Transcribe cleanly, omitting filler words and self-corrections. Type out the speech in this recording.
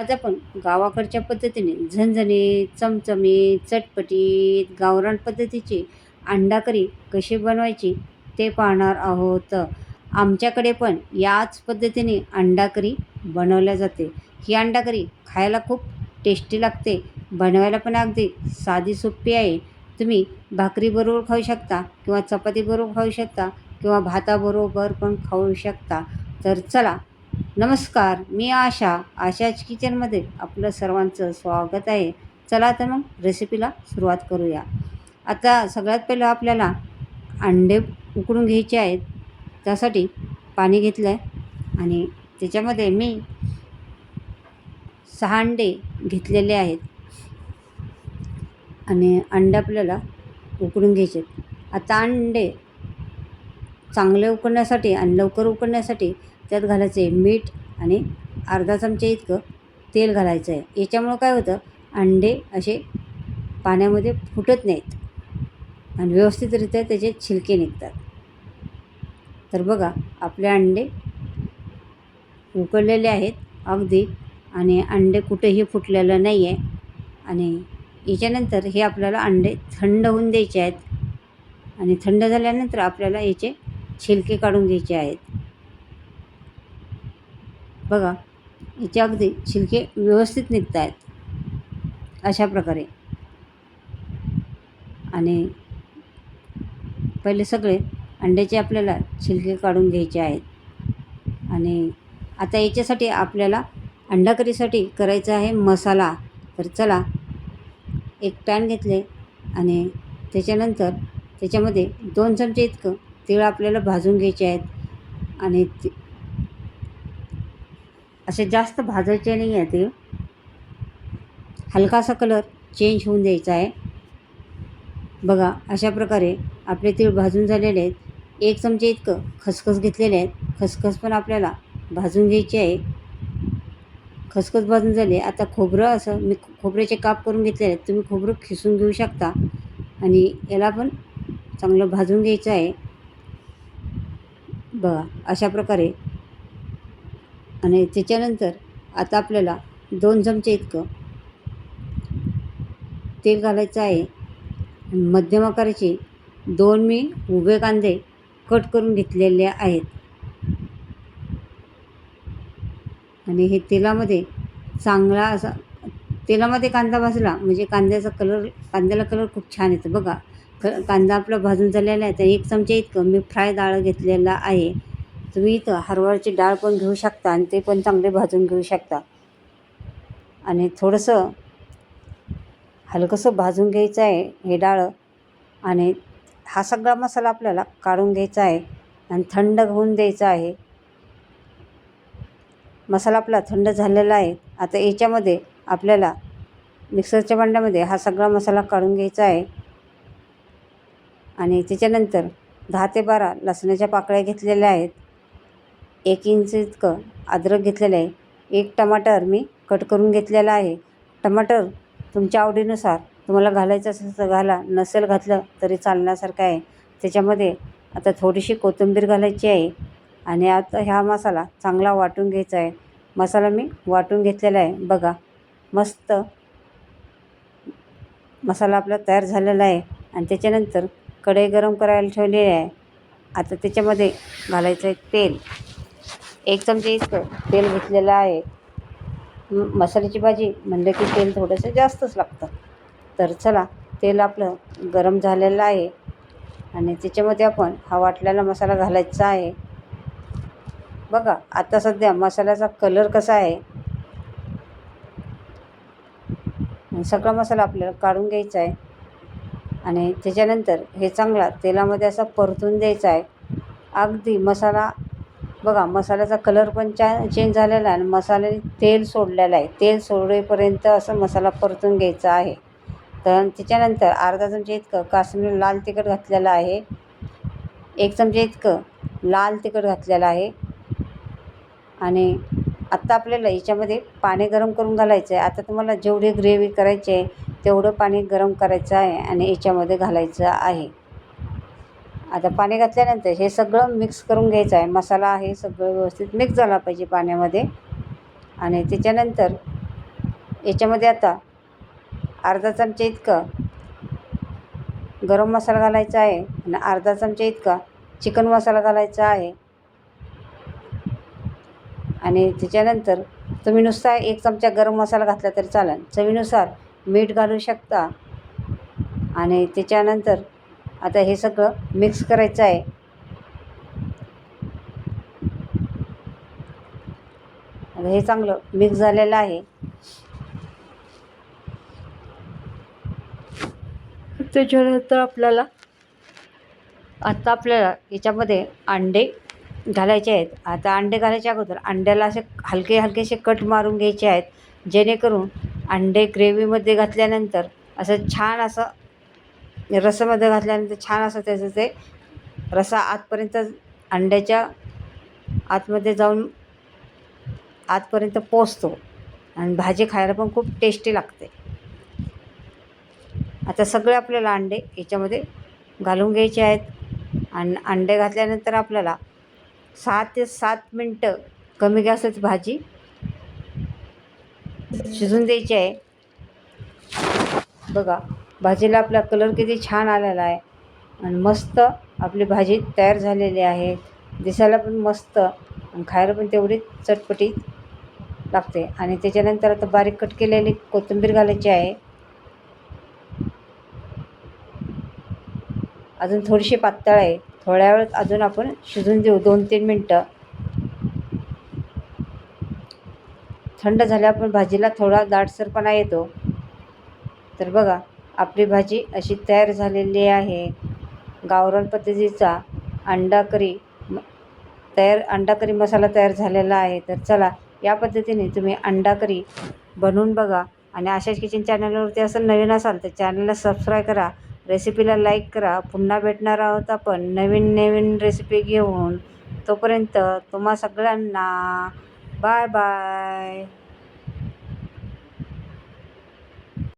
आज आपण गावाकडच्या पद्धतीने झणझणीत, चमचमीत, चटपटीत, गावरान पद्धतीची अंडा करी कशी बनवायची ते पाहणार आहोत. आमच्याकडे पण याच पद्धतीने अंडा करी बनवल्या जाते. ही अंडा करी खायला खूप टेस्टी लागते. बनवायला पण अगदी साधी सोपी आहे. तुम्ही भाकरीबरोबर खाऊ शकता किंवा चपातीबरोबर खाऊ शकता किंवा भाताबरोबर पण खाऊ शकता. तर चला, नमस्कार, मी आशाच किचनमध्ये आपलं सर्वांचं स्वागत आहे. चला तर मग रेसिपीला सुरुवात करूया. आता सगळ्यात पहिलं आपल्याला अंडे उकडून घ्यायचे आहेत. त्यासाठी पाणी घेतलं आहे आणि त्याच्यामध्ये मी 6 अंडे घेतलेले आहेत आणि अंडे आपल्याला उकडून घ्यायचे आहेत. आता अंडे चांगले उकडण्यासाठी आणि लवकर उकडण्यासाठी त्यात घालायचं आहे मीठ आणि अर्धा चमचा इतकं तेल घालायचं आहे. याच्यामुळं काय होतं, अंडे असे पाण्यामध्ये फुटत नाहीत आणि व्यवस्थितरित्या त्याचे छिलके निघतात. तर बघा, आपले अंडे उकडलेले आहेत अगदी आणि अंडे कुठेही फुटलेलं नाही आहे. आणि याच्यानंतर हे आपल्याला अंडे थंड होऊन द्यायचे आहेत आणि थंड झाल्यानंतर आपल्याला याचे छिलके काढून घ्यायचे आहेत. बघा, याचे अगदी छिलके व्यवस्थित निघत आहेत अशा प्रकारे. आणि पहिले सगळे अंड्याचे आपल्याला छिलके काढून घ्यायचे आहेत. आणि आता याच्यासाठी आपल्याला अंडा करीसाठी करायचा आहे मसाला. तर चला, एक पॅन घेतले आणि त्याच्यानंतर त्याच्यामध्ये 2 चमचे इतकं तीळ आपल्याला भाजून घ्यायचे आहेत. आणि असे जास्त भाजायचे नाही आहे. तीळ हलकासा कलर चेंज होऊन द्यायचा आहे. बघा, अशा प्रकारे आपले तीळ भाजून झालेले आहेत. 1 चमचे इतकं खसखस घेतलेले आहेत. खसखस पण आपल्याला भाजून घ्यायची आहे. खसखस भाजून झाली. आता खोबरं, असं मी खोबऱ्याचे काप करून घेतलेले आहेत. तुम्ही खोबरं खिसून घेऊ शकता आणि याला पण चांगलं भाजून घ्यायचं आहे. बघा, अशा प्रकारे. आणि त्याच्यानंतर आता आपल्याला 2 चमचे इतकं तेल घालायचं आहे. मध्यम आकाराचे 2 मी उभे कांदे कट करून घेतलेले आहेत. आणि हे तेलामध्ये चांगला असा तेलामध्ये कांदा भाजला म्हणजे कांद्याला कलर खूप छान येतो. बघा, कांदा आपला भाजून झालेला आहे. तर 1 चमचा इतकं मी फ्राय डाळ घेतलेला आहे. तुम्ही इथं हरभऱ्याची डाळ पण घेऊ शकता आणि ते पण चांगले भाजून घेऊ शकता. आणि थोडंसं हलकंसं भाजून घ्यायचं आहे हे डाळ. आणि हा सगळा मसाला आपल्याला काढून घ्यायचा आहे आणि थंड होऊन द्यायचा आहे. मसाला आपला थंड झालेला आहे. आता याच्यामध्ये आपल्याला मिक्सरच्या भांड्यामध्ये हा सगळा मसाला काढून घ्यायचा आहे. आणि त्याच्यानंतर 10 ते 12 लसणाच्या पाकळ्या घेतलेल्या आहेत. 1 इंच इतकं अद्रक घेतलेलं आहे. 1 टमाटर मी कट करून घेतलेला आहे. टमाटर तुमच्या आवडीनुसार तुम्हाला घालायचं असेल तर घाला, नसेल घातलं तरी चालण्यासारखं आहे. त्याच्यामध्ये आता थोडीशी कोथिंबीर घालायची आहे. आणि आता हा मसाला चांगला वाटून घ्यायचा आहे. मसाला मी वाटून घेतलेला आहे. बघा, मस्त मसाला आपला तयार झालेला आहे. आणि त्याच्यानंतर कढई गरम करायला ठेवलेली आहे. आता त्याच्यामध्ये घालायचं आहे तेल. 1 चमचे इतकं तेल घेतलेलं आहे. मसाल्याची भाजी म्हणलं की तेल थोडंसं जास्तच लागतं. तर चला, तेल आपलं गरम झालेलं आहे आणि त्याच्यामध्ये आपण हा वाटलेला मसाला घालायचा आहे. बघा, आता सध्या मसाल्याचा कलर कसा आहे. सगळा मसाला आपल्याला काढून घ्यायचा आहे. आणि त्याच्यानंतर हे चांगला तेलामध्ये असा परतून द्यायचा आहे. अगदी मसाला, बघा, मसाल्याचा कलर पण चेंज झालेला आहे आणि मसाल्याने तेल सोडलेलं आहे. तेल सोडेपर्यंत असं मसाला परतून घ्यायचा आहे. तर त्याच्यानंतर अर्धा चमचा इतकं काश्मीरी लाल तिखट घातलेलं आहे. 1 चमचा इतकं लाल तिखट घातलेलं आहे. आणि आत्ता आपल्याला याच्यामध्ये पाणी गरम करून घालायचं आहे. आता तुम्हाला जेवढी ग्रेव्ही करायची आहे तेवढं पाणी गरम करायचं आहे आणि याच्यामध्ये घालायचं आहे. आता पाणी घातल्यानंतर हे सगळं मिक्स करून घ्यायचं आहे. मसाला हे सगळं व्यवस्थित मिक्स झाला पाहिजे पाण्यामध्ये. आणि त्याच्यानंतर याच्यामध्ये आता अर्धा चमचा इतका गरम मसाला घालायचा आहे आणि अर्धा चमचा इतका चिकन मसाला घालायचा आहे. आणि त्याच्यानंतर तुम्ही नुसता 1 चमचा गरम मसाला घातला तरी चालेल. चवीनुसार मीठ घालू शकता. आणि त्याच्यानंतर आता हे सगळं मिक्स करायचं आहे. आता हे चांगलं मिक्स झालेलं आहे. त्याच्यानंतर आपल्याला याच्यामध्ये अंडे घालायचे आहेत. आता अंडे घालायच्या अगोदर अंड्याला असे हलकेसे कट मारून घ्यायचे आहेत, जेणेकरून अंडे ग्रेव्हीमध्ये घातल्यानंतर असं छान असं रसामध्ये घातल्यानंतर छान असं त्याचं ते रसा आतपर्यंत अंड्याच्या आतमध्ये जाऊन आतपर्यंत पोचतो आणि भाजी खायला पण खूप टेस्टी लागते. आता सगळे आपल्याला अंडे याच्यामध्ये घालून घ्यायचे आहेत आणि अंडे घातल्यानंतर आपल्याला 6 ते 7 मिनटं कमी गॅसच भाजी शिजून द्यायची आहे. बघा भाजीला आपला कलर किती छान आलेला आहे आणि मस्त आपली भाजी तयार झालेली आहे. दिसायला पण मस्त आणि खायला पण तेवढी चटपटीत लागते. आणि त्याच्यानंतर आता बारीक कट केलेली कोथिंबीर घालायची आहे. अजून थोडीशी पातळ आहे. थोड्या वेळात अजून आपण शिजून देऊ 2-3 मिनटं. थंड झाल्यावर पण भाजीला थोडा दाटसरपणा येतो. तर बघा आपली भाजी अशी तयार झालेली आहे. गावरान पद्धतीचा अंडा करी मसाला तयार झालेला आहे. तर चला या पद्धतीने तुम्ही अंडा करी बनवून बघा. आणि आशाच किचन चॅनलवरती असं नवीन असाल तर चॅनलला सबस्क्राईब करा, रेसिपीला लाईक करा. पुन्हा भेटणार आहोत आपण नवीन रेसिपी घेऊन. तोपर्यंत तुम्हा सगळ्यांना बाय बाय.